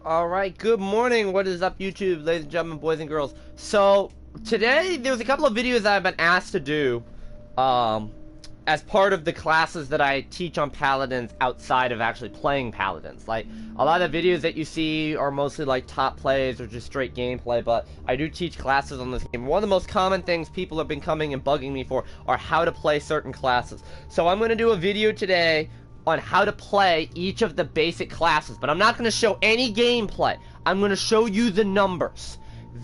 Alright, good morning. What is up, YouTube, ladies and gentlemen, boys and girls? So, today, there's a couple of videos that I've been asked to do, as part of the classes that I teach on Paladins outside of actually playing Paladins. Like, a lot of the videos that you see are mostly, like, top plays or just straight gameplay, but I do teach classes on this game. One of the most common things people have been coming and bugging me for are how to play certain classes. So, I'm going to do a video today on how to play each of the basic classes, but I'm not going to show any gameplay. I'm going to show you the numbers.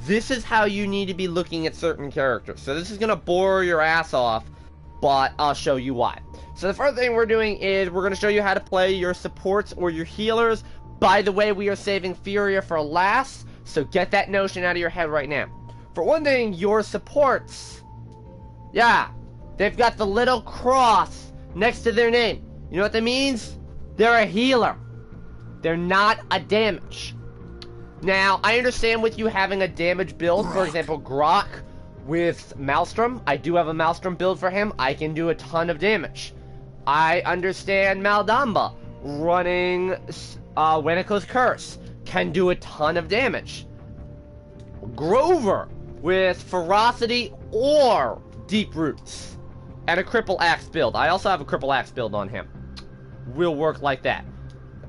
This is how you need to be looking at certain characters. So this is going to bore your ass off, but I'll show you why. So the first thing we're doing is we're going to show you how to play your supports or your healers. By the way, we are saving Furia for last, so get that notion out of your head right now. For one thing, your supports, yeah, they've got the little cross next to their name. You know what that means? They're a healer. They're not a damage. Now, I understand with you having a damage build, for example, Grok with Maelstrom. I do have a Maelstrom build for him. I can do a ton of damage. I understand Maldamba running Weniko's Curse. Can do a ton of damage. Grover with Ferocity or Deep Roots. And a Cripple Axe build. I also have a Cripple Axe build on him. Will work like that.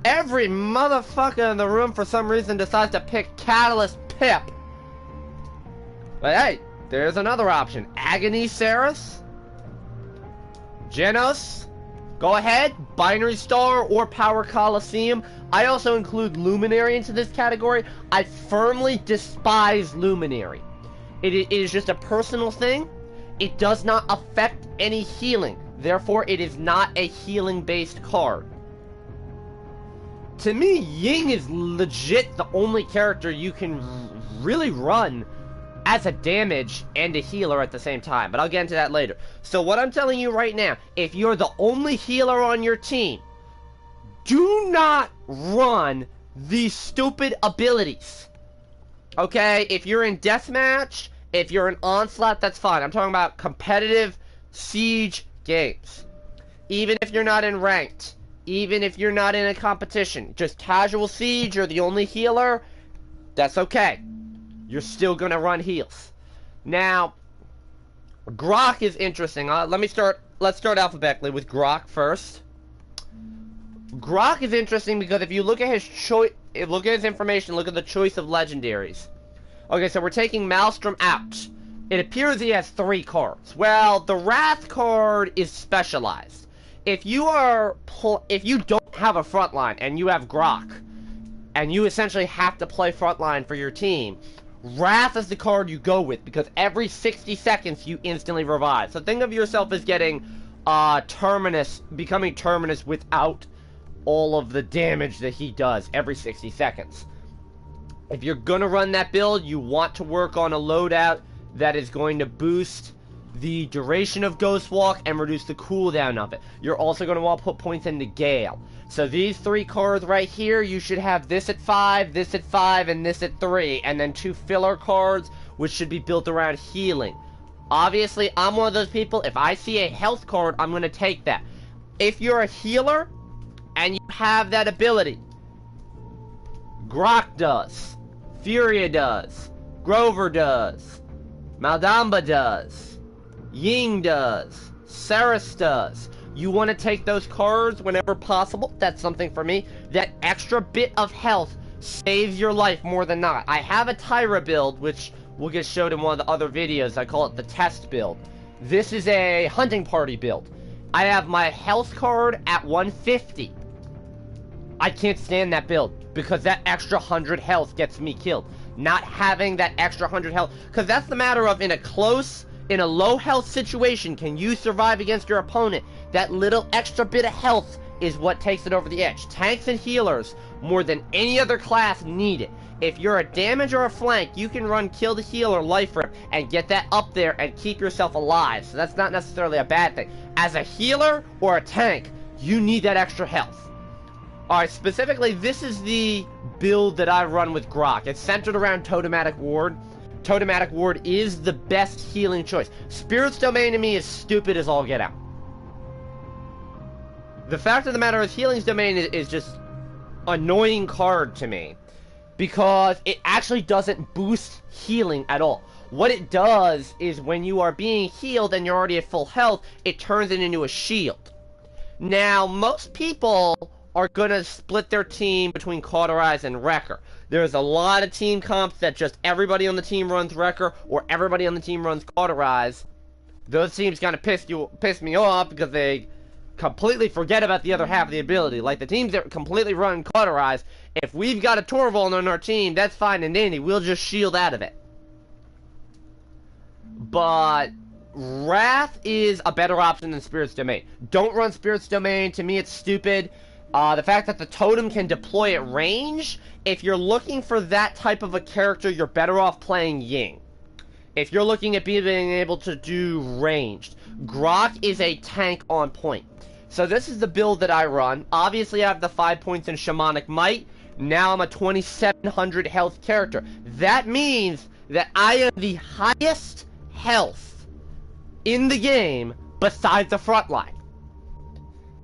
Every motherfucker in the room for some reason decides to pick Catalyst Pip. But hey, there's another option. Agony Ceres, Genos, go ahead, Binary Star or Power Coliseum. I also include Luminary into this category. I firmly despise Luminary. It is just a personal thing. It does not affect any healing. Therefore, it is not a healing-based card. To me, Ying is legit the only character you can really run as a damage and a healer at the same time. But I'll get into that later. So what I'm telling you right now, if you're the only healer on your team, do not run these stupid abilities. Okay? If you're in Deathmatch, if you're in Onslaught, that's fine. I'm talking about competitive Siege games. Even if you're not in ranked, even if you're not in a competition, just casual Siege, you're the only healer, that's okay. You're still gonna run heals. Now, Grok is interesting. Let's start alphabetically with Grok first. Grok is interesting because if you look at his choice, look at his information, look at the choice of legendaries. Okay, so we're taking Maelstrom out. It appears he has 3 cards. Well, the Wrath card is specialized. If you don't have a frontline and you have Grok, and you essentially have to play frontline for your team, Wrath is the card you go with because every 60 seconds you instantly revive. So think of yourself as getting becoming Terminus without all of the damage that he does every 60 seconds. If you're gonna run that build, you want to work on a loadout that is going to boost the duration of Ghost Walk and reduce the cooldown of it. You're also going to want to put points into Gale. So these 3 cards right here, you should have this at 5, this at 5, and this at 3. And then 2 filler cards, which should be built around healing. Obviously, I'm one of those people, if I see a health card, I'm going to take that. If you're a healer, and you have that ability, Grok does, Furia does, Grover does, Maldamba does, Ying does, Ceres does. You want to take those cards whenever possible. That's something for me. That extra bit of health saves your life more than not. I have a Tyra build, which will get showed in one of the other videos. I call it the test build. This is a hunting party build. I have my health card at 150. I can't stand that build because that extra 100 health gets me killed. Not having that extra 100 health, because that's the matter of in a low health situation, can you survive against your opponent? That little extra bit of health is what takes it over the edge. Tanks and healers, more than any other class, need it. If you're a damage or a flank, you can run Kill the Healer, Life Rip, and get that up there and keep yourself alive. So that's not necessarily a bad thing. As a healer or a tank, you need that extra health. Alright, specifically, this is the build that I run with Grok. It's centered around Totematic Ward. Totematic Ward is the best healing choice. Spirit's Domain to me is stupid as all get out. The fact of the matter is, Healing's Domain is just annoying card to me. because it actually doesn't boost healing at all. What it does is when you are being healed and you're already at full health, it turns it into a shield. Now, most people are gonna split their team between Cauterize and Wrecker. There's a lot of team comps that just everybody on the team runs Wrecker or everybody on the team runs Cauterize. Those teams kind of piss me off because they completely forget about the other half of the ability. Like the teams that completely run Cauterize, if we've got a Torvald on our team, that's fine and dandy. We'll just shield out of it. But Wrath is a better option than Spirit's Domain. Don't run Spirit's Domain. To me, it's stupid. The fact that the totem can deploy at range, if you're looking for that type of a character, you're better off playing Ying. If you're looking at being able to do ranged, Grok is a tank on point. So this is the build that I run. Obviously, I have the 5 points in Shamanic Might. Now I'm a 2700 health character. That means that I am the highest health in the game besides the front line.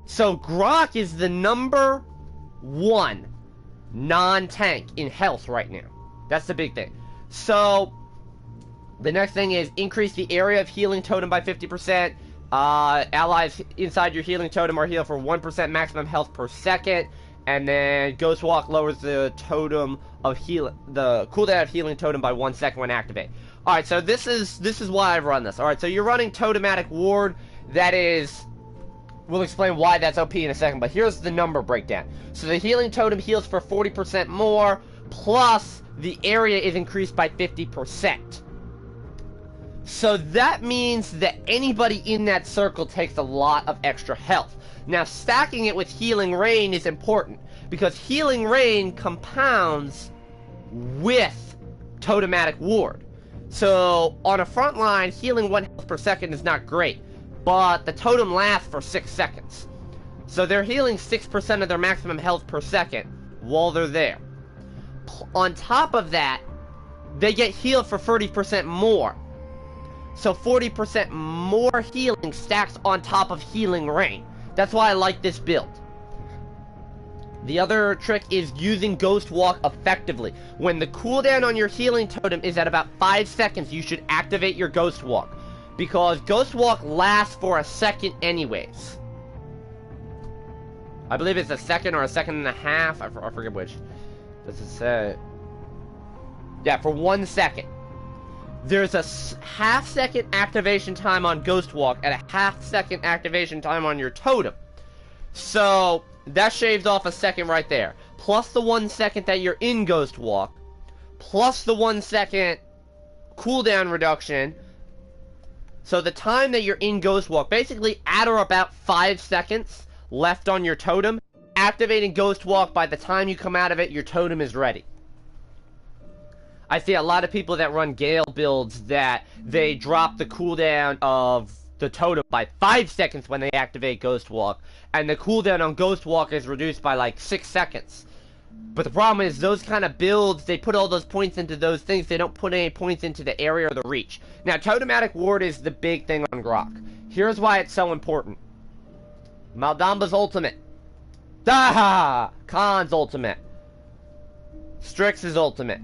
So Grok is the number 1 non-tank in health right now. That's the big thing. So the next thing is increase the area of healing totem by 50%. Allies inside your healing totem are healed for 1% maximum health per second. And then Ghost Walk lowers the totem of the cooldown of healing totem by 1 second when activated. Alright, so this is why I've run this. Alright, so you're running Totematic Ward. That is, we'll explain why that's OP in a second, but here's the number breakdown. So the healing totem heals for 40% more, plus the area is increased by 50%. So that means that anybody in that circle takes a lot of extra health. Now, stacking it with Healing Rain is important, because Healing Rain compounds with Totematic Ward. So, on a front line, healing 1 health per second is not great, but the totem lasts for 6 seconds. So they're healing 6% of their maximum health per second while they're there. On top of that, they get healed for 30% more. So 40% more healing stacks on top of Healing Rain. That's why I like this build. The other trick is using Ghost Walk effectively. When the cooldown on your healing totem is at about 5 seconds, you should activate your Ghost Walk. Because Ghost Walk lasts for a second anyways. I believe it's a second or a second and a half. I forget which. Does it say? Yeah, for 1 second. There's a half-second activation time on Ghost Walk and a half-second activation time on your totem. So that shaves off a second right there. Plus the 1 second that you're in Ghost Walk. Plus the 1 second cooldown reduction. So the time that you're in Ghost Walk, basically at or about 5 seconds left on your totem. Activating Ghost Walk, by the time you come out of it, your totem is ready. I see a lot of people that run Gale builds that they drop the cooldown of the totem by 5 seconds when they activate Ghost Walk, and the cooldown on Ghost Walk is reduced by like 6 seconds. But the problem is, those kind of builds, they put all those points into those things, they don't put any points into the area or the reach. Now, Totematic Ward is the big thing on Grok. Here's why it's so important. Maldamba's ultimate. Ah! Khan's ultimate. Strix's ultimate.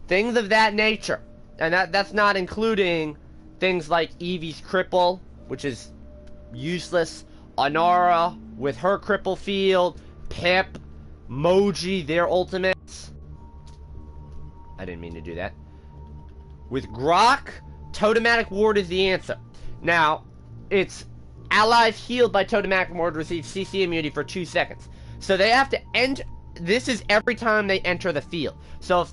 Things of that nature. And that's not including things like Eevee's cripple, which is useless. Anara with her cripple field. Pip. Moji, their ultimates. I didn't mean to do that. With Grok, Totematic Ward is the answer. Now, it's allies healed by Totematic Ward receive CC immunity for 2 seconds. So they have to end. This is every time they enter the field. So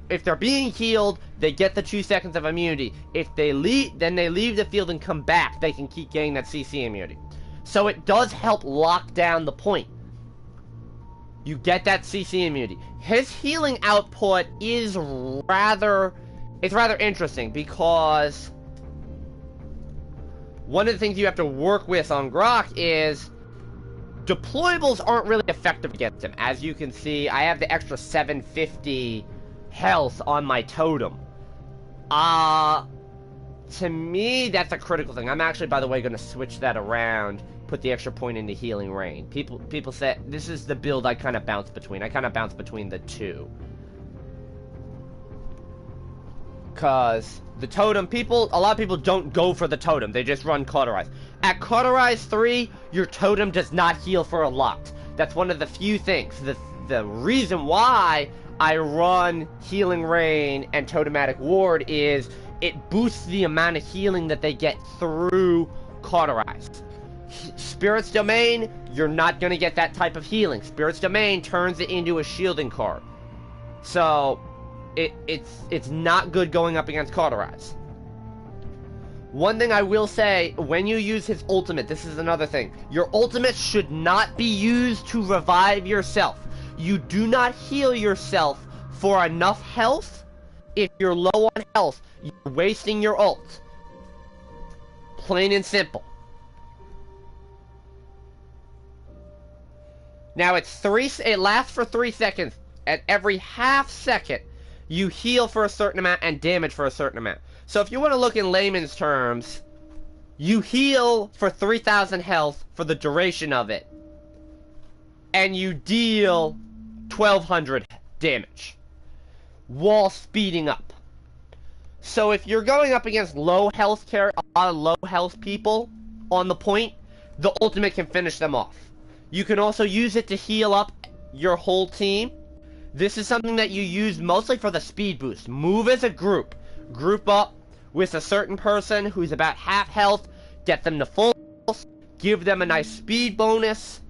if they're being healed, they get the 2 seconds of immunity. If they leave, then they leave the field and come back, they can keep getting that CC immunity. So it does help lock down the point. You get that CC immunity. His healing output is rather interesting, because one of the things you have to work with on Grok is deployables aren't really effective against him. As you can see, I have the extra 750 health on my totem. To me, that's a critical thing. I'm actually, by the way, going to switch that around. put the extra point into Healing Rain. People say this is the build I kind of bounce between. I kind of bounce between the two. Cause the totem, a lot of people don't go for the totem. They just run Cauterize. At Cauterize 3, your totem does not heal for a lot. That's one of the few things. The reason why I run Healing Rain and Totematic Ward is it boosts the amount of healing that they get through Cauterize. Spirit's Domain, you're not going to get that type of healing. Spirit's Domain turns it into a shielding card. So, it's not good going up against Cauterize. One thing I will say, when you use his ultimate, this is another thing. Your ultimate should not be used to revive yourself. You do not heal yourself for enough health. If you're low on health, you're wasting your ult. Plain and simple. Now it lasts for 3 seconds. At every half second, you heal for a certain amount and damage for a certain amount. So if you want to look in layman's terms, you heal for 3,000 health for the duration of it. And you deal 1,200 damage. While speeding up. So if you're going up against a lot of low health people on the point, the ultimate can finish them off. You can also use it to heal up your whole team. This is something that you use mostly for the speed boost. Move as a group. Group up with a certain person who's about half health. Get them to full health. Give them a nice speed bonus.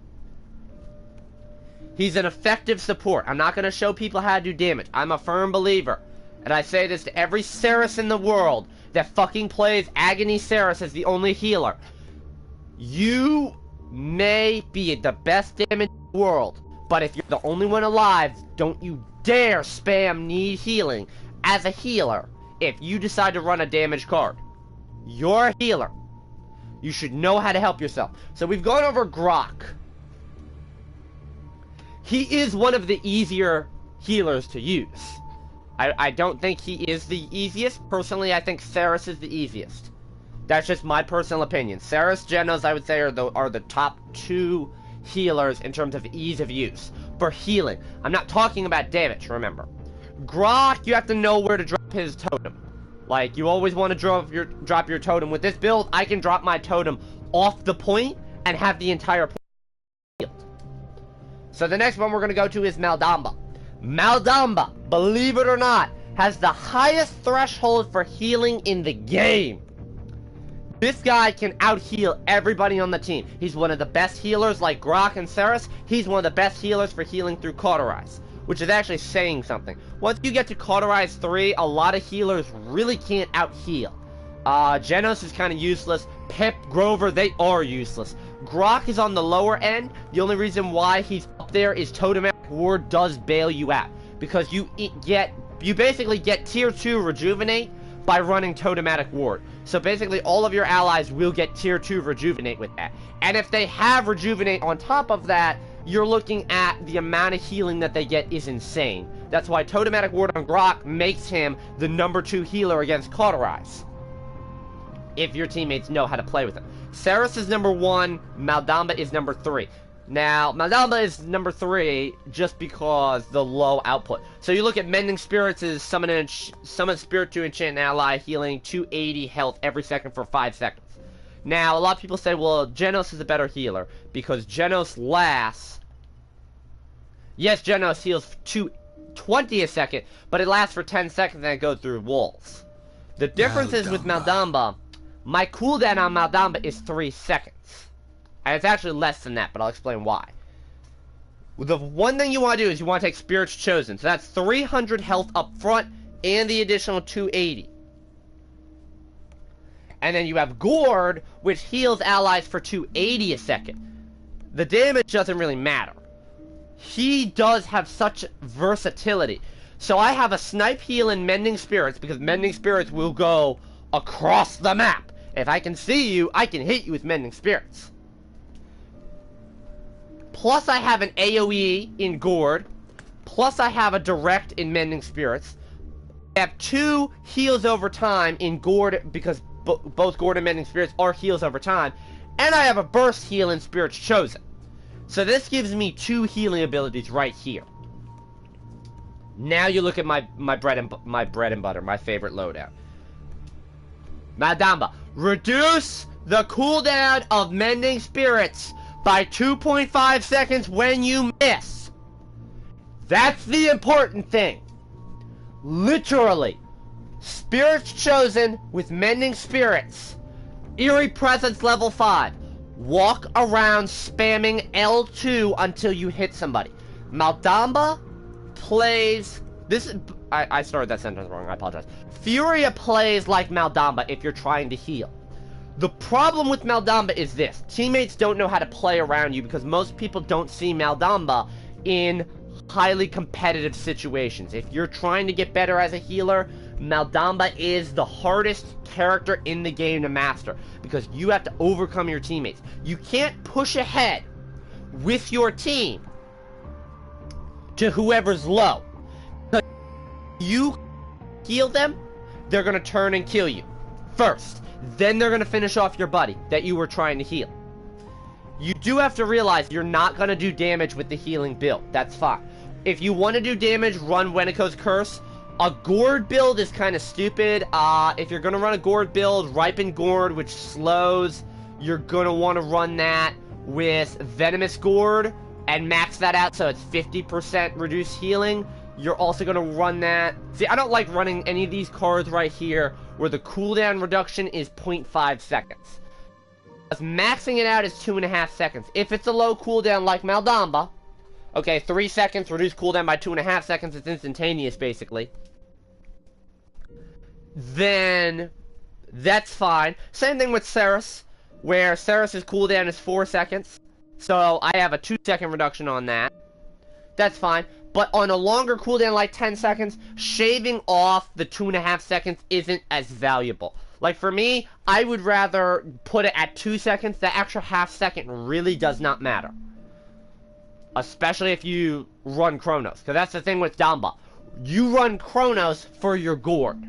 He's an effective support. I'm not going to show people how to do damage. I'm a firm believer. And I say this to every Seris in the world that fucking plays Agony Seris as the only healer. You may be the best damage in the world, but if you're the only one alive, don't you dare spam need healing as a healer if you decide to run a damage card. You're a healer. You should know how to help yourself. So we've gone over Grok. He is one of the easier healers to use. I don't think he is the easiest. Personally, I think Seris is the easiest. That's just my personal opinion. Seris, Genos, I would say, are the top 2 healers in terms of ease of use. For healing. I'm not talking about damage, remember. Grok, you have to know where to drop his totem. Like, you always want to drop your totem. With this build, I can drop my totem off the point and have the entire point healed. So the next one we're going to go to is Maldamba. Maldamba, believe it or not, has the highest threshold for healing in the game. This guy can out-heal everybody on the team. He's one of the best healers like Grok and Seris. He's one of the best healers for healing through Cauterize, which is actually saying something. Once you get to Cauterize 3, a lot of healers really can't out-heal. Genos is kind of useless. Pip, Grover, they are useless. Grok is on the lower end. The only reason why he's up there is Totematic Ward does bail you out. Because you basically get tier 2 Rejuvenate by running Totematic Ward. So basically all of your allies will get tier 2 Rejuvenate with that. And if they have Rejuvenate on top of that, you're looking at the amount of healing that they get is insane. That's why Totematic Ward on Grok makes him the number 2 healer against Cauterize. If your teammates know how to play with him. Seris is number 1, Maldamba is number 3. Now, Maldamba is number 3 just because the low output. So you look at Mending Spirits is summon Spirit to enchant an ally, healing 280 health every second for 5 seconds. Now, a lot of people say, well, Genos is a better healer because Genos lasts... Yes, Genos heals 220 a second, but it lasts for 10 seconds and it goes through walls. The difference is with Maldamba, my cooldown on Maldamba is 3 seconds. And it's actually less than that, but I'll explain why. The one thing you want to do is you want to take Spirit's Chosen. So that's 300 health up front and the additional 280. And then you have Gourd, which heals allies for 280 a second. The damage doesn't really matter. He does have such versatility. So I have a snipe heal in Mending Spirits, because Mending Spirits will go across the map. If I can see you, I can hit you with Mending Spirits. Plus I have an AoE in Gourd. Plus I have a direct in Mending Spirits. I have 2 heals over time in Gourd, because both Gourd and Mending Spirits are heals over time. And I have a burst heal in Spirits Chosen. So this gives me 2 healing abilities right here. Now you look at my bread and butter, my favorite loadout. Maldamba, reduce the cooldown of Mending Spirits by 2.5 seconds when you miss. That's the important thing. Literally. Spirits Chosen with Mending Spirits. Eerie Presence level 5. Walk around spamming L2 until you hit somebody. Maldamba plays... I started that sentence wrong, I apologize. Furia plays like Maldamba if you're trying to heal. The problem with Maldamba is this. Teammates don't know how to play around you because most people don't see Maldamba in highly competitive situations. If you're trying to get better as a healer, Maldamba is the hardest character in the game to master because you have to overcome your teammates. You can't push ahead with your team to whoever's low. You heal them, they're gonna turn and kill you first. Then they're gonna finish off your buddy that you were trying to heal. You do have to realize you're not gonna do damage with the healing build. That's fine. If you want to do damage, run Weniko's Curse. A Gourd build is kind of stupid. If you're gonna run a Gourd build, Ripen Gourd, which slows, you're gonna want to run that with Venomous Gourd and max that out so it's 50% reduced healing. You're also going to run that. See, I don't like running any of these cards right here where the cooldown reduction is 0.5 seconds. Because maxing it out is 2.5 seconds. If it's a low cooldown like Maldamba, okay, 3 seconds, reduce cooldown by 2.5 seconds, it's instantaneous basically. Then that's fine. Same thing with Ceres, where Ceres' cooldown is 4 seconds. So I have a 2-second reduction on that. That's fine. But on a longer cooldown like 10 seconds, shaving off the 2.5 seconds isn't as valuable. Like for me, I would rather put it at 2 seconds. The extra half second really does not matter. Especially if you run Chronos. Because that's the thing with Damba. You run Chronos for your Gourd.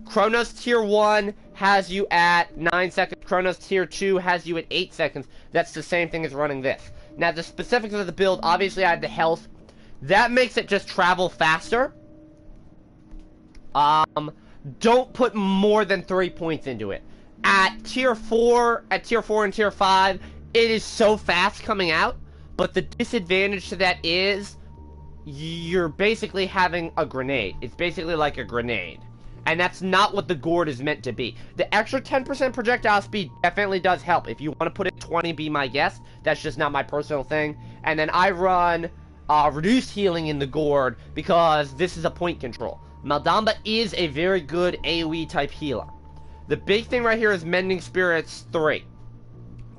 Chronos Tier 1 has you at 9 seconds. Chronos Tier 2 has you at 8 seconds. That's the same thing as running this. Now the specifics of the build, obviously I have the health. That makes it just travel faster. Don't put more than 3 points into it. At tier 4 and tier 5, it is so fast coming out, but the disadvantage to that is you're basically having a grenade. It's basically like a grenade. And that's not what the Gourd is meant to be. The extra 10% projectile speed definitely does help. If you want to put it 20, be my guest. That's just not my personal thing. And then I run reduced healing in the Gourd because this is a point control. Maldamba is a very good AoE type healer. The big thing right here is Mending Spirits 3.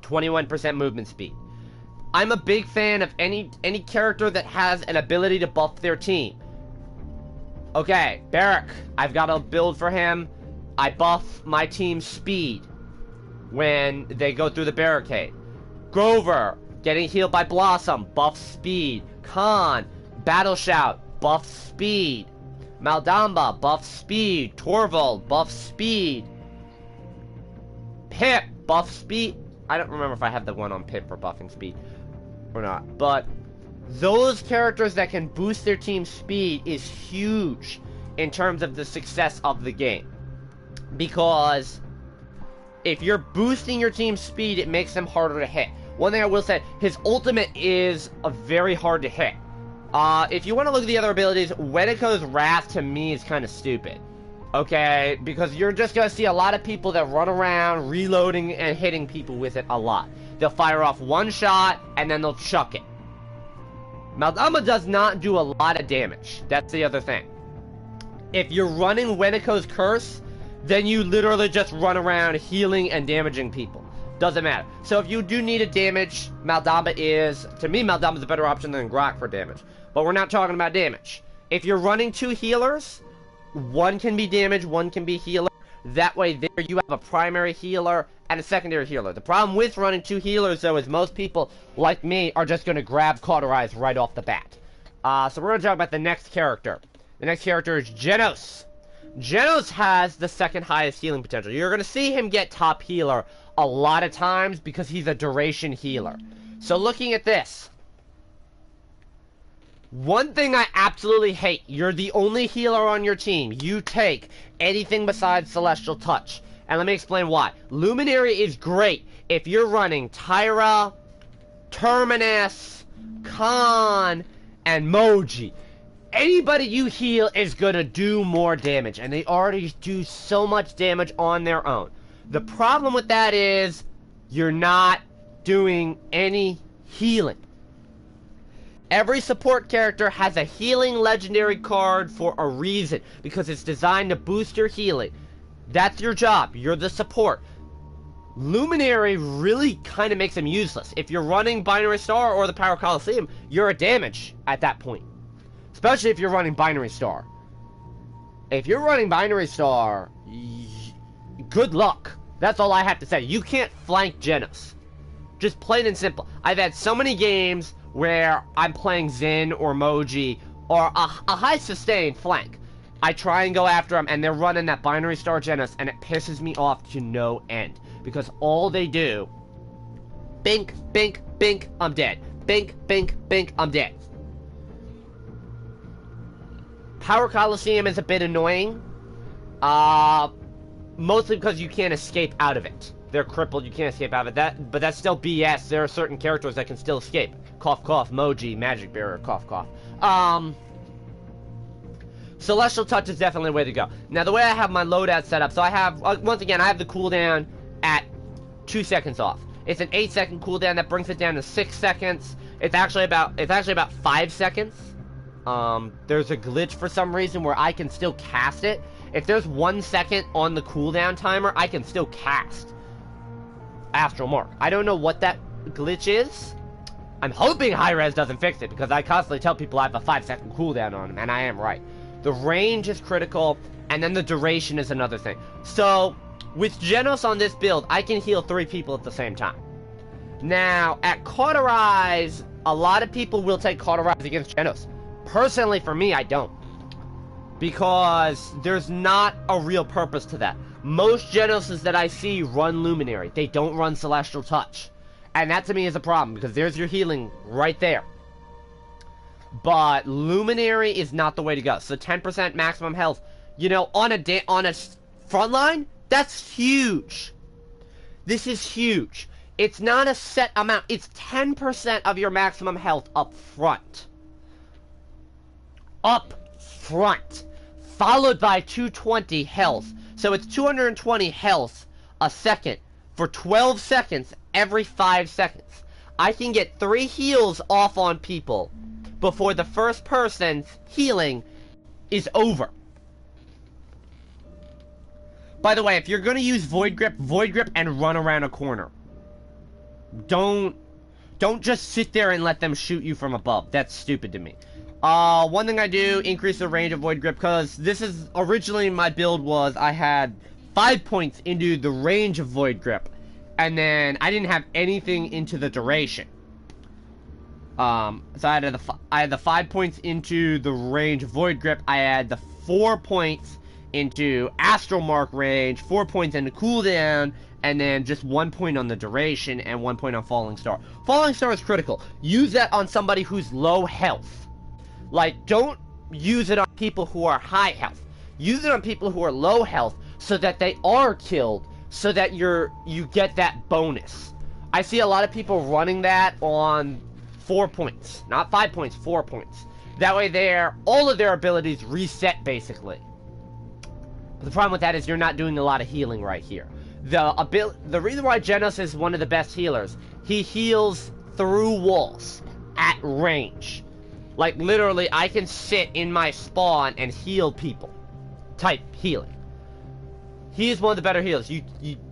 21% movement speed. I'm a big fan of any character that has an ability to buff their team. Okay, Barrack, I've got a build for him. I buff my team's speed when they go through the barricade. Grover, getting healed by Blossom, buff speed. Khan, Battle Shout, buff speed. Maldamba, buff speed. Torvald, buff speed. Pip, buff speed. I don't remember if I have the one on Pip for buffing speed or not, but those characters that can boost their team's speed is huge in terms of the success of the game. Because if you're boosting your team's speed, it makes them harder to hit. One thing I will say, his ultimate is very hard to hit. If you want to look at the other abilities, Weniko's Wrath to me is kind of stupid. Okay, because you're just going to see a lot of people that run around reloading and hitting people with it a lot. They'll fire off one shot and then they'll chuck it. Maldamba does not do a lot of damage. That's the other thing. If you're running Weniko's Curse, then you literally just run around healing and damaging people. Doesn't matter. So if you do need a damage, Maldamba is... To me, Maldamba is a better option than Grok for damage. But we're not talking about damage. If you're running 2 healers, one can be damage, one can be healer. That way there you have a primary healer and a secondary healer. The problem with running 2 healers, though, is most people, like me, are just going to grab Cauterize right off the bat. So we're going to talk about the next character. The next character is Genos. Genos has the second highest healing potential. You're going to see him get top healer a lot of times because he's a duration healer. So looking at this, one thing I absolutely hate, you're the only healer on your team. You take anything besides Celestial Touch. And let me explain why. Luminary is great if you're running Tyra, Terminus, Khan, and Moji. Anybody you heal is gonna do more damage, and they already do so much damage on their own. The problem with that is you're not doing any healing. Every support character has a healing legendary card for a reason, because it's designed to boost your healing. That's your job. You're the support. Luminary really kind of makes them useless. If you're running Binary Star or the Power Coliseum, you're a damage at that point. Especially if you're running Binary Star. If you're running Binary Star, good luck. That's all I have to say. You can't flank Genos. Just plain and simple. I've had so many games where I'm playing Zen or Moji or a high sustain flank. I try and go after them and they're running that Binary Star Genos and it pisses me off to no end. Because all they do, bink, bink, bink, I'm dead. Bink, bink, bink, I'm dead. Power Coliseum is a bit annoying. Mostly because you can't escape out of it. They're crippled, you can't escape out of it. But that's still BS. There are certain characters that can still escape. Cough, cough, Moji, Magic Barrier, cough, cough. Celestial Touch is definitely the way to go. Now, the way I have my loadout set up, so I have, once again, I have the cooldown at 2 seconds off. It's an 8-second cooldown that brings it down to 6 seconds. It's actually about 5 seconds. There's a glitch for some reason where I can still cast it. If there's 1 second on the cooldown timer, I can still cast Astral Mark. I don't know what that glitch is. I'm hoping Hi-Rez doesn't fix it, because I constantly tell people I have a 5-second cooldown on him, and I am right. The range is critical, and then the duration is another thing. So, with Genos on this build, I can heal 3 people at the same time. Now, at Cauterize, a lot of people will take Cauterize against Genos. Personally, for me, I don't. Because there's not a real purpose to that. Most Genoses that I see run Luminary. They don't run Celestial Touch. And that to me is a problem, because there's your healing right there. But Luminary is not the way to go. So 10% maximum health, you know, on a front line, that's huge. This is huge. It's not a set amount. It's 10% of your maximum health up front. Up front. Followed by 220 health. So it's 220 health a second for 12 seconds every 5 seconds. I can get 3 heals off on people before the first person's healing is over. By the way, if you're going to use Void Grip and run around a corner. Don't just sit there and let them shoot you from above. That's stupid to me. One thing I do, increase the range of Void Grip, because this is, originally my build was, I had 5 points into the range of Void Grip, and then I didn't have anything into the duration. So I had the 5 points into the range of Void Grip, I had the 4 points into Astral Mark range, 4 points into cooldown, and then just 1 point on the duration, and 1 point on Falling Star. Falling Star is critical. Use that on somebody who's low health. Like, don't use it on people who are high health. Use it on people who are low health so that they are killed, so that you get that bonus. I see a lot of people running that on 4 points. Not 5 points, 4 points. That way all of their abilities reset, basically. But the problem with that is you're not doing a lot of healing right here. The reason why Genos is one of the best healers, he heals through walls at range. Like, literally, I can sit in my spawn and heal people. Type healing. He is one of the better healers. You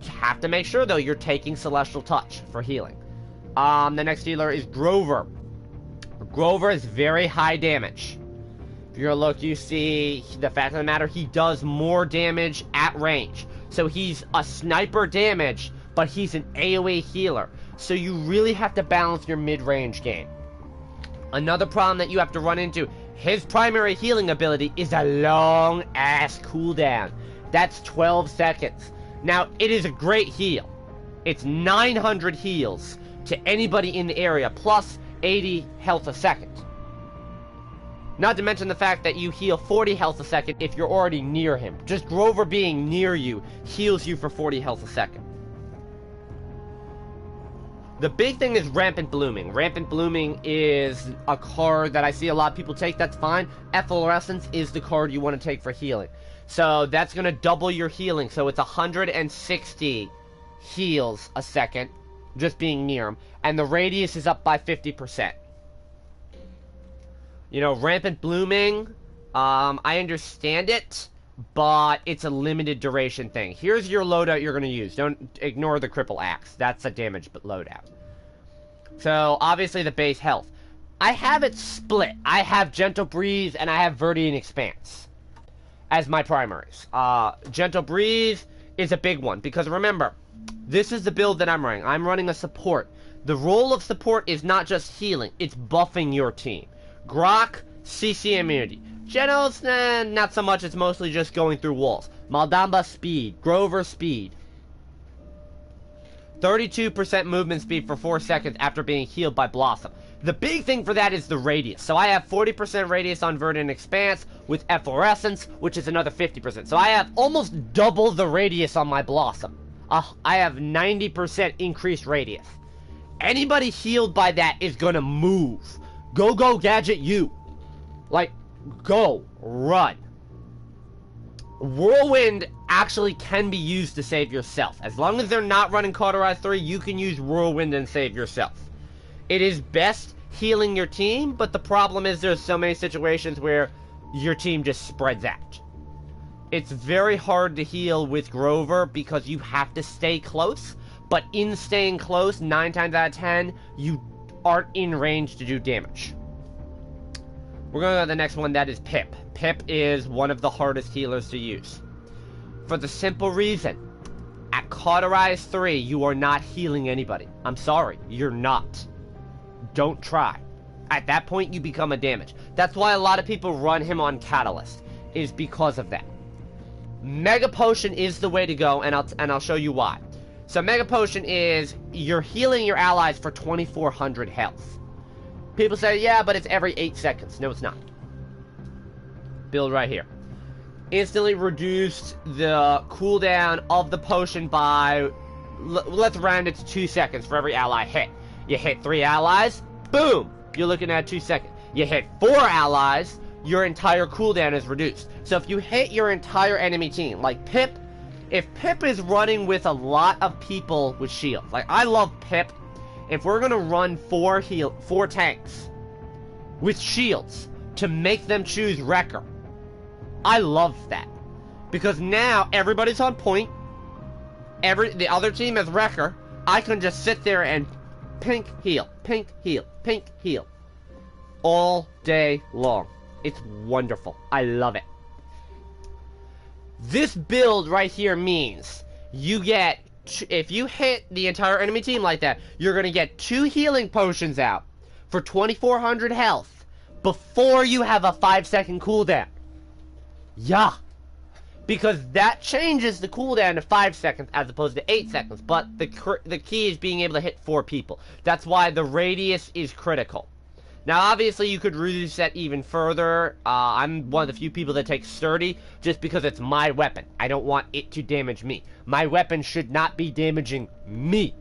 have to make sure, though, you're taking Celestial Touch for healing. The next healer is Grover. Grover is very high damage. If you're a look, you see, the fact of the matter, he does more damage at range. So he's a sniper damage, but he's an AoE healer. So you really have to balance your mid-range game. Another problem that you have to run into His primary healing ability is a long-ass cooldown. That's 12 seconds. Now, it is a great heal. It's 900 heals to anybody in the area, plus 80 health a second. Not to mention the fact that you heal 40 health a second if you're already near him. Just Grover being near you heals you for 40 health a second. The big thing is Rampant Blooming. Rampant Blooming is a card that I see a lot of people take. That's fine. Efflorescence is the card you want to take for healing. So that's going to double your healing. So it's 160 heals a second, just being near him. And the radius is up by 50%. You know, Rampant Blooming, I understand it, but it's a limited duration thing. Here's your loadout you're going to use. Don't ignore the Cripple Axe. That's a damage loadout. So, obviously the base health. I have it split. I have Gentle Breeze and I have Viridian Expanse as my primaries. Gentle Breeze is a big one, because remember, this is the build that I'm running. I'm running a support. The role of support is not just healing, it's buffing your team. Grok, CC immunity. Genos, not so much, it's mostly just going through walls. Maldamba speed, Grover speed. 32% movement speed for 4 seconds after being healed by Blossom. The big thing for that is the radius. So I have 40% radius on Viridian Expanse with Efflorescence, which is another 50%. So I have almost double the radius on my Blossom. I have 90% increased radius. Anybody healed by that is gonna move. Go, Gadget, you. Like, go. Run. Whirlwind actually can be used to save yourself. As long as they're not running Cauterize 3, you can use Whirlwind and save yourself. It is best healing your team, but the problem is there's so many situations where your team just spreads out. It's very hard to heal with Grover because you have to stay close, but in staying close, 9 times out of 10, you aren't in range to do damage. We're going to go to the next one, that is Pip. Pip is one of the hardest healers to use. For the simple reason, at Cauterize 3, you are not healing anybody. I'm sorry, you're not. Don't try. At that point, you become a damage. That's why a lot of people run him on Catalyst, is because of that. Mega Potion is the way to go, and I'll show you why. So Mega Potion is, you're healing your allies for 2400 health. People say, yeah, but it's every 8 seconds. No, it's not. Build right here. Instantly reduced the cooldown of the potion by, let's round it to 2 seconds for every ally hit. You hit 3 allies, boom, you're looking at 2 seconds. You hit 4 allies, your entire cooldown is reduced. So if you hit your entire enemy team, like Pip, if Pip is running with a lot of people with shields, like I love Pip, if we're gonna run 4 tanks with shields to make them choose Wrecker, I love that. Because now everybody's on point, the other team is Wrecker, I can just sit there and pink heal, pink heal, pink heal. All day long. It's wonderful. I love it. This build right here means you get, if you hit the entire enemy team like that, you're going to get 2 healing potions out for 2400 health before you have a 5-second cooldown. Yeah. Because that changes the cooldown to 5 seconds as opposed to 8 seconds. But the key is being able to hit 4 people. That's why the radius is critical. Now, obviously, you could reset even further. I'm one of the few people that take Sturdy just because it's my weapon. I don't want it to damage me. My weapon should not be damaging me.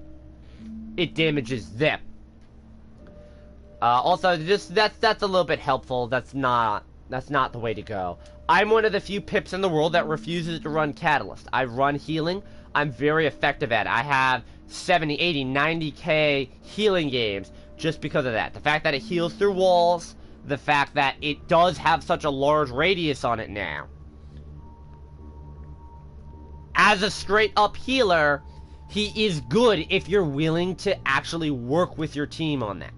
It damages them. Also, that's a little bit helpful. That's not the way to go. I'm one of the few Pips in the world that refuses to run Catalyst. I run healing. I'm very effective at it. I have 70, 80, 90k healing games just because of that. The fact that it heals through walls, the fact that it does have such a large radius on it now. As a straight up healer, he is good if you're willing to actually work with your team on that.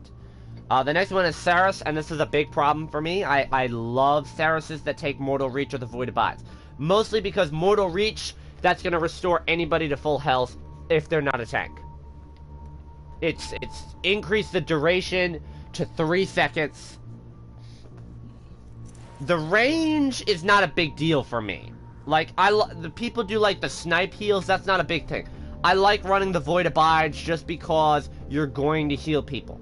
The next one is Saris, and this is a big problem for me. I love Sarises that take Mortal Reach or the Void Abides. Mostly because Mortal Reach, that's going to restore anybody to full health if they're not a tank. It's increased the duration to 3 seconds. The range is not a big deal for me. Like, the people do like the snipe heals, that's not a big thing. I like running the Void Abides just because you're going to heal people.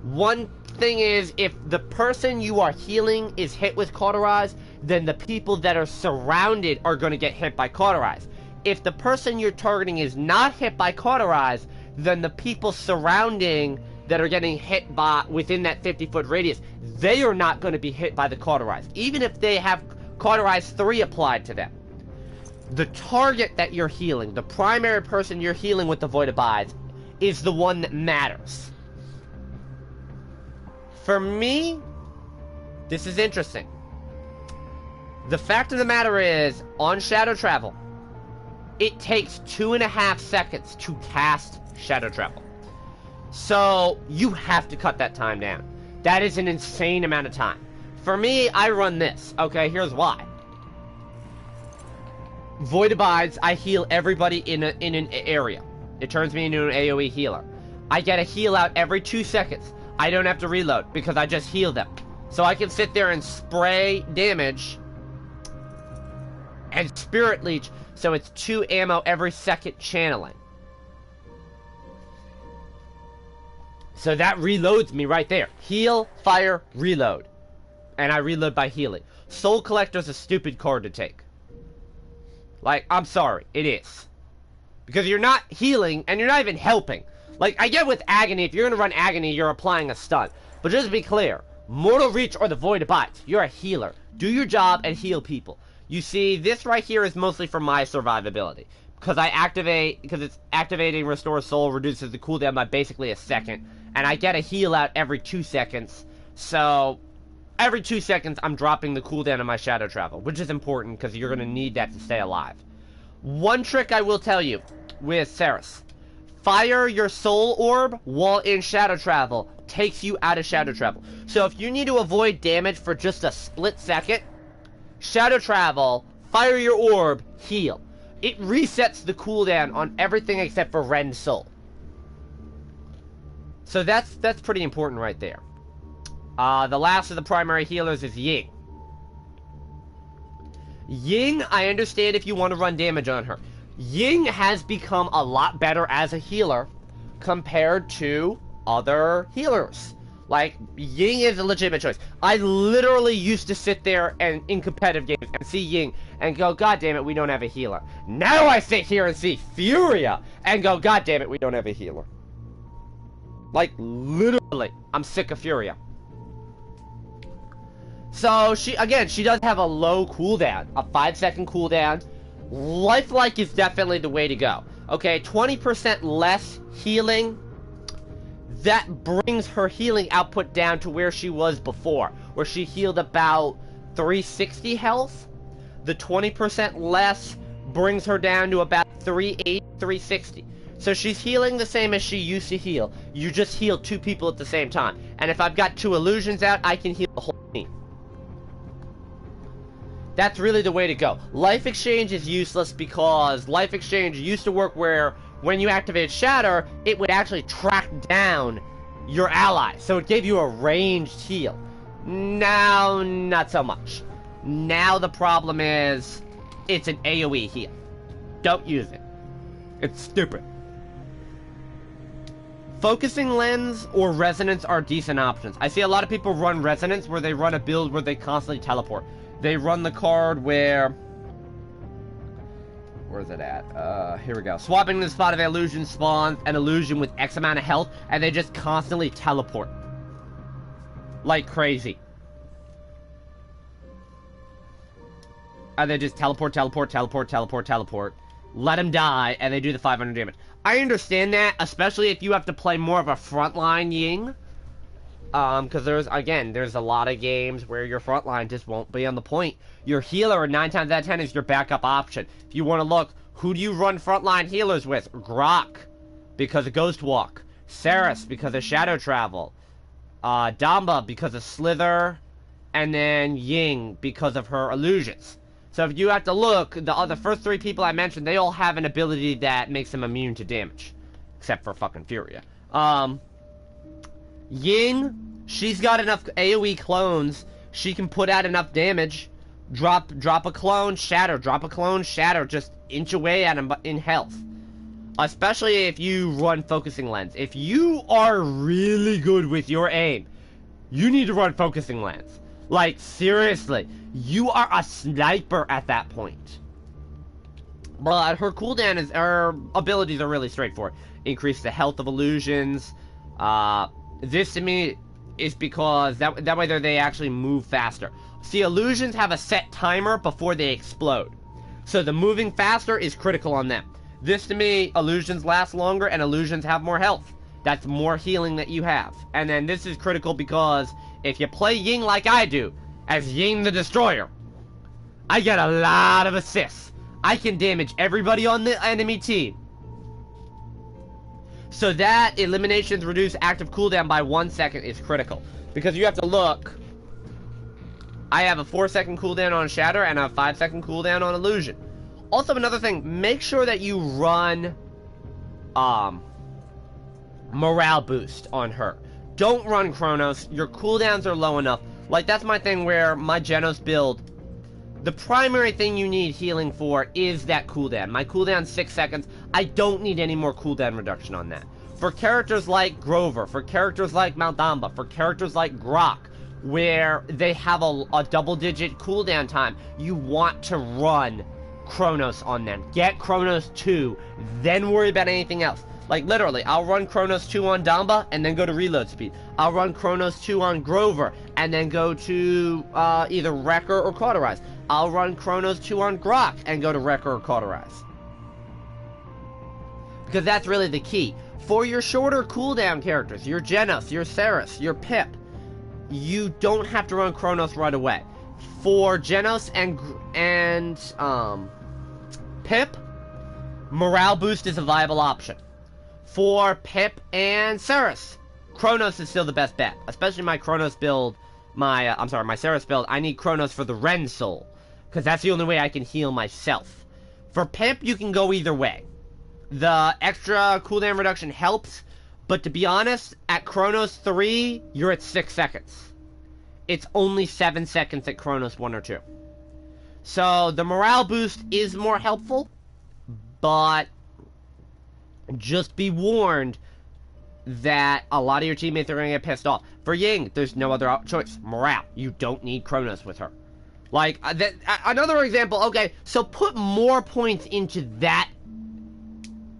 One thing is, if the person you are healing is hit with Cauterize, then the people that are surrounded are going to get hit by Cauterize. If the person you're targeting is not hit by Cauterize, then the people surrounding that are getting hit by within that 50-foot radius, they are not going to be hit by the Cauterize, even if they have Cauterize 3 applied to them. The target that you're healing, the primary person you're healing with the Void Abides, is the one that matters. For me, this is interesting. The fact of the matter is, on Shadow Travel, it takes 2.5 seconds to cast Shadow Travel. So, you have to cut that time down. That is an insane amount of time. For me, I run this. Okay, here's why. Void Abides, I heal everybody in an area. It turns me into an AoE healer. I get a heal out every 2 seconds. I don't have to reload because I just heal them. So I can sit there and spray damage and Spirit Leech, so it's 2 ammo every second channeling. So that reloads me right there. Heal, fire, reload. And I reload by healing. Soul Collector's a stupid card to take. Like, I'm sorry, it is. Because you're not healing, and you're not even helping. Like, I get with Agony, if you're gonna run Agony, you're applying a stun. But just to be clear, Mortal Reach or the Void Abides, you're a healer. Do your job and heal people. You see, this right here is mostly for my survivability. Because it's activating Restore Soul, reduces the cooldown by basically a second. And I get a heal out every 2 seconds. So, every 2 seconds, I'm dropping the cooldown of my Shadow Travel. Which is important, because you're going to need that to stay alive. One trick I will tell you with Seris. Fire your Soul Orb while in Shadow Travel takes you out of Shadow Travel. So if you need to avoid damage for just a split second, Shadow Travel, fire your orb, heal. It resets the cooldown on everything except for Rend Soul. So that's pretty important right there. The last of the primary healers is Ying. Ying, I understand if you want to run damage on her. Ying has become a lot better as a healer compared to other healers. Like, Ying is a legitimate choice. I literally used to sit there and in competitive games and see Ying and go, God damn it, we don't have a healer. Now I sit here and see Furia and go, God damn it, we don't have a healer. Like, literally, I'm sick of Furia. So, she does have a low cooldown, a 5-second cooldown. Lifelike is definitely the way to go. Okay, 20% less healing. That brings her healing output down to where she was before, where she healed about 360 health. The 20% less brings her down to about 380, 360. So she's healing the same as she used to heal. You just heal 2 people at the same time. And if I've got 2 illusions out, I can heal the whole team. That's really the way to go. Life Exchange is useless because Life Exchange used to work where when you activated Shatter, it would actually track down your ally. So it gave you a ranged heal. Now, not so much. Now the problem is, it's an AoE heal. Don't use it. It's stupid. Focusing Lens or Resonance are decent options. I see a lot of people run Resonance where they run a build where they constantly teleport. They run the card where... Where's it at? Here we go. Swapping the spot of illusion spawns an illusion with X amount of health, and they just constantly teleport. Like crazy. And they just teleport. Let them die, and they do the 500 damage. I understand that, especially if you have to play more of a frontline Ying. Because there's a lot of games where your frontline just won't be on the point. Your healer, 9 times out of 10, is your backup option. If you want to look, who do you run frontline healers with? Grok, because of Ghost Walk. Seris, because of Shadow Travel. Damba, because of Slither. And then Ying, because of her illusions. So if you have to look, the first 3 people I mentioned, they all have an ability that makes them immune to damage. Except for fucking Furia. Ying, she's got enough AoE clones she can put out enough damage, drop a clone, shatter, drop a clone, shatter, just inch away at him in health. Especially if you run Focusing Lens. If you are really good with your aim, you need to run Focusing Lens. Like, seriously, you are a sniper at that point. But her cooldown is, her abilities are really straightforward. Increase the health of illusions. This to me is because that way they actually move faster. See, illusions have a set timer before they explode. So the moving faster is critical on them. This to me, illusions last longer and illusions have more health. That's more healing that you have. And then this is critical because if you play Ying like I do, as Ying the Destroyer, I get a lot of assists. I can damage everybody on the enemy team. So that eliminations reduce active cooldown by 1 second is critical. Because you have to look. I have a 4-second cooldown on Shatter and a 5-second cooldown on Illusion. Also, another thing, make sure that you run morale boost on her. Don't run Chronos. Your cooldowns are low enough. Like, that's my thing where my Genos build, the primary thing you need healing for is that cooldown. My cooldown's 6 seconds. I don't need any more cooldown reduction on that. For characters like Grover, for characters like Maldamba, for characters like Grok, where they have a double-digit cooldown time, you want to run Chronos on them. Get Chronos 2, then worry about anything else. Like, literally, I'll run Chronos 2 on Damba, and then go to reload speed. I'll run Chronos 2 on Grover, and then go to either Wrecker or Cauterize. I'll run Chronos 2 on Grok, and go to Wrecker or Cauterize. Because that's really the key. For your shorter cooldown characters, your Genos, your Ceres, your Pip, you don't have to run Chronos right away. For Genos and Pip, morale boost is a viable option. For Pip and Ceres, Chronos is still the best bet. Especially my Chronos build, my Ceres build, I need Chronos for the Ren Soul. Because that's the only way I can heal myself. For Pip, you can go either way. The extra cooldown reduction helps, but to be honest, at Chronos 3, you're at 6 seconds. It's only 7 seconds at Chronos 1 or 2. So, the morale boost is more helpful, but just be warned that a lot of your teammates are going to get pissed off. For Ying, there's no other choice. Morale. You don't need Chronos with her. Like, another example, okay, so put more points into that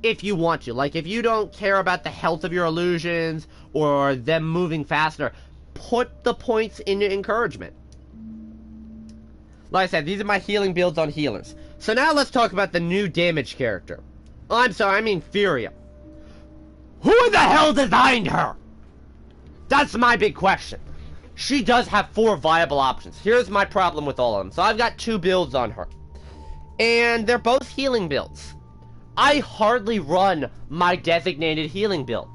if you want to. Like, if you don't care about the health of your illusions or them moving faster, put the points into encouragement. Like I said, these are my healing builds on healers. So now let's talk about the new damage character. Oh, I'm sorry, I mean Furia. Who the hell designed her? That's my big question. She does have 4 viable options. Here's my problem with all of them. So I've got 2 builds on her. And they're both healing builds. I hardly run my designated healing build.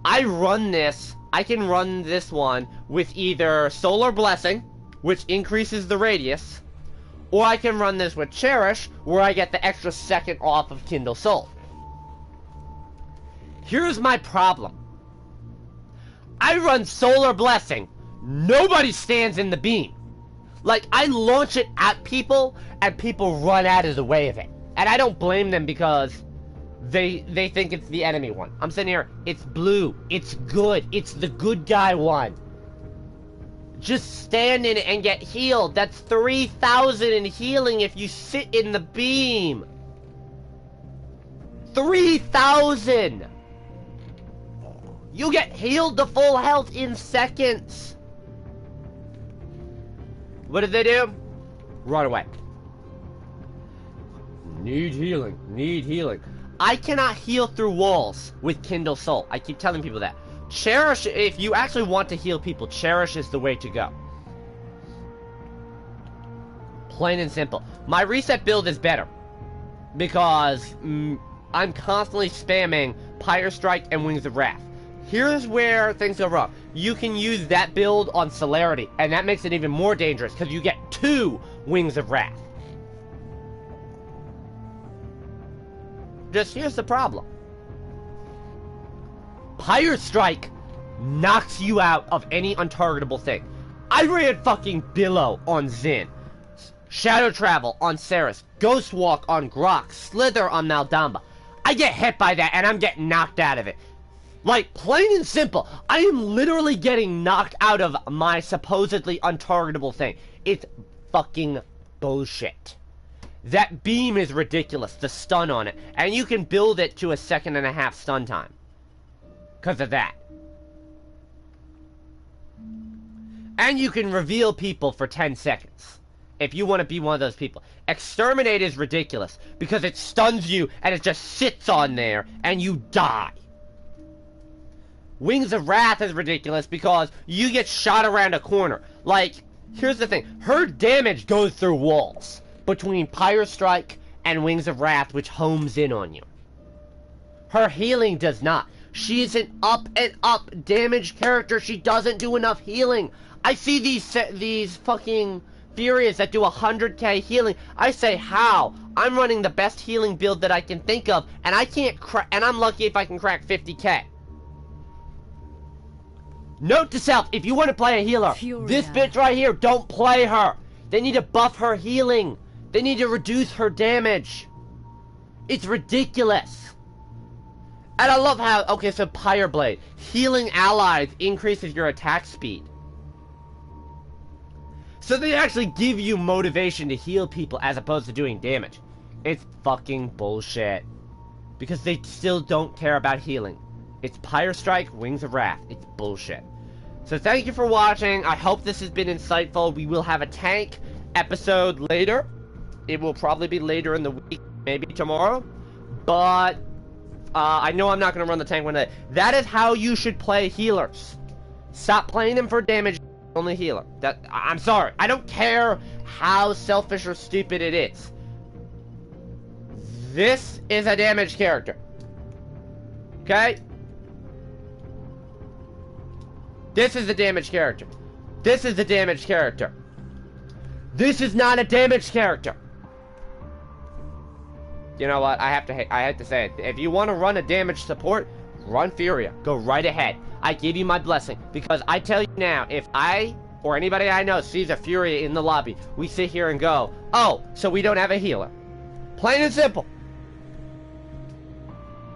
I can run this one with either Solar Blessing, which increases the radius, or I can run this with Cherish, where I get the extra second off of Kindle Soul. Here's my problem. I run Solar Blessing. Nobody stands in the beam. Like, I launch it at people, and people run out of the way of it. And I don't blame them because they think it's the enemy one. I'm sitting here, it's blue, it's good, it's the good guy one. Just stand in it and get healed. That's 3,000 in healing if you sit in the beam. 3,000! You get healed to full health in seconds. What did they do? Run away. Need healing. Need healing. I cannot heal through walls with Kindle Soul. I keep telling people that. Cherish, if you actually want to heal people, Cherish is the way to go. Plain and simple. My reset build is better. Because I'm constantly spamming Pyre Strike and Wings of Wrath. Here's where things go wrong. You can use that build on Celerity, and that makes it even more dangerous, because you get 2 Wings of Wrath. Just here's the problem. Pyre Strike knocks you out of any untargetable thing. I ran fucking Billow on Zin, Shadow Travel on Ceres, Ghost Walk on Grok, Slither on Maldamba. I get hit by that and I'm getting knocked out of it. Like, plain and simple, I am literally getting knocked out of my supposedly untargetable thing. It's fucking bullshit. That beam is ridiculous, the stun on it, and you can build it to a 1.5 stun time. Because of that. And you can reveal people for 10 seconds. If you want to be one of those people. Exterminate is ridiculous, because it stuns you, and it just sits on there, and you die. Wings of Wrath is ridiculous, because you get shot around a corner. Like, here's the thing. Her damage goes through walls. Between Pyre Strike and Wings of Wrath, which homes in on you. Her healing does not. She is an up and up damage character. She doesn't do enough healing. I see these fucking Furias that do 100k healing. I say, how? I'm running the best healing build that I can think of, and I can't crack, and I'm lucky if I can crack 50k. Note to self, if you want to play a healer, this bitch right here, don't play her. They need to buff her healing. They need to reduce her damage. It's ridiculous. And I love how, okay, so Pyre Blade. Healing allies increases your attack speed. So they actually give you motivation to heal people as opposed to doing damage. It's fucking bullshit. Because they still don't care about healing. It's Pyre Strike, Wings of Wrath. It's bullshit. So thank you for watching. I hope this has been insightful. We will have a tank episode later. It will probably be later in the week, maybe tomorrow. But I know I'm not going to run the tank one day. That is how you should play healers. Stop playing them for damage, only healer. I'm sorry. I don't care how selfish or stupid it is. This is a damage character. Okay? This is a damage character. This is a damage character. This is not a damage character. You know what? I have to say it. If you want to run a damage support, run Furia. Go right ahead. I give you my blessing. Because I tell you now, if I, or anybody I know, sees a Furia in the lobby, we sit here and go, oh, so we don't have a healer. Plain and simple.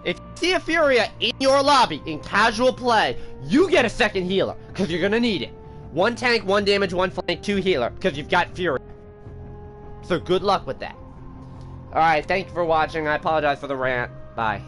If you see a Furia in your lobby, in casual play, you get a second healer. Because you're going to need it. 1 tank, 1 damage, 1 flank, 2 healer. Because you've got Furia. So good luck with that. Alright, thank you for watching. I apologize for the rant. Bye.